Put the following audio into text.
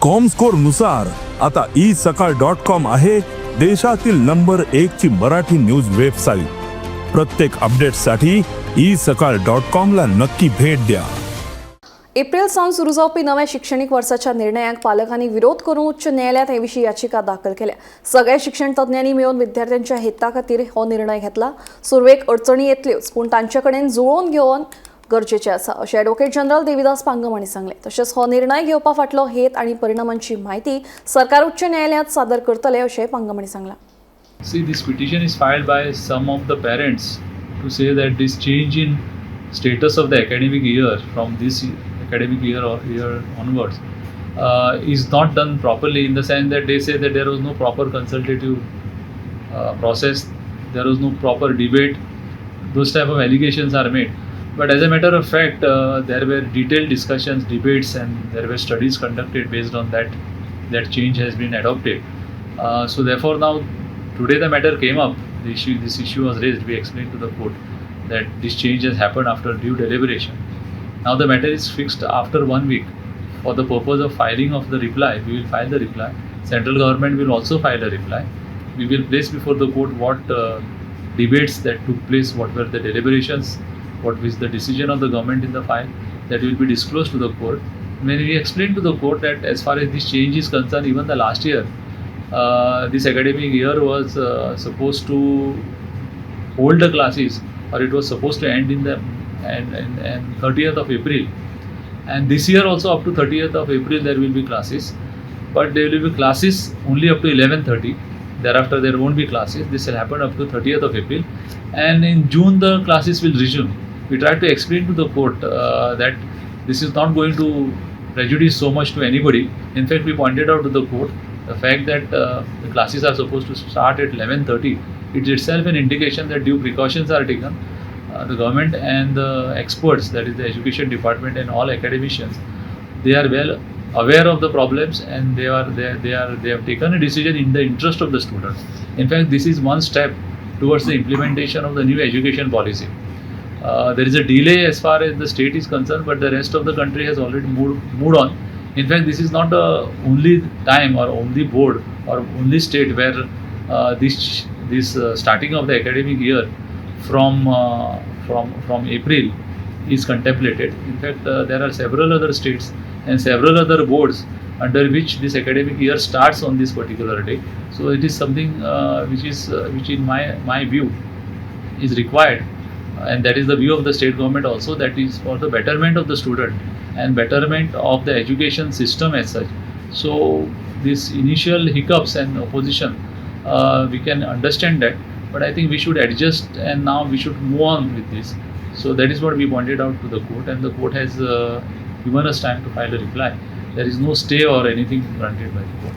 Comscore नुसार आता isakal.com आहे देशातील नंबर 1 ची मराठी न्यूज वेबसाईट। प्रत्येक अपडेटसाठी isakal.com ला नक्की भेट द्या। एप्रिल सावन सुरू जावपी नव्या शिक्षणीक वर्साच्या निर्णयाक पालकांनी विरोध करून उच्च न्यायालयात हे विशीं याचिका दाखल केल्या। सगळ्या शिक्षण तज्ञांनी मेळून विद्यार्थ्यांच्या हिता खातीर हो निर्णय घेतला। सुरवेक अडचणी येतल्योच पूण तांचे कडेन जुळोवन घेवन गरजेचे आसा अशें ॲडव्होकेट जनरल देविदास पांगम हांणी सांगलें। तशेंच हो निर्णय घेवपा फाटलो हेत आनी परिणामांची म्हायती सरकार उच्च न्यायालयात सादर करतले अशें पांगम हांणी सांगलां। See, this petition is filed by some of the parents to say that this change in status of the academic year from this academic year or year onwards is not done properly, in the sense that they say that there was no proper consultative process, there was no proper debate. Those type of allegations are made. But as a matter of fact, there were detailed discussions, debates, and there were studies conducted based on that change has been adopted. So therefore now, today the matter came up, this issue was raised, we explained to the court that this change has happened after due deliberation. Now the matter is fixed after 1 week. For the purpose of filing of the reply, we will file the reply. Central government will also file a reply. We will place before the court what debates that took place, what were the deliberations, what was the decision of the government in the file, that will be disclosed to the court. When we explain to the court that as far as this change is concerned, even the last year, this academic year was supposed to hold the classes, or it was supposed to end in the and 30th of April, and this year also up to 30th of April there will be classes, but there will be classes only up to 11:30. Thereafter there won't be classes. This will happen up to 30th of April, and in June the classes will resume. We tried to explain to the court that this is not going to prejudice so much to anybody. In fact, we pointed out to the court the fact that the classes are supposed to start at 11:30. It's itself an indication that due precautions are taken. The government and the experts, that is the education department and all academicians, they are well aware of the problems, and they have taken a decision in the interest of the students. In fact, this is one step towards the implementation of the new education policy. There is a delay as far as the state is concerned, but the rest of the country has already moved on. In fact, this is not the only time or only board or only state where this starting of the academic year from April is contemplated. In fact, there are several other states and several other boards under which this academic year starts on this particular day. So it is something which in my view is required, and that is the view of the state government also, that is for the betterment of the student and betterment of the education system as such. So this initial hiccups and opposition, we can understand that, but I think we should adjust, and now we should move on with this. So that is what we pointed out to the court, and the court has given us time to file a reply. There is no stay or anything granted by the court.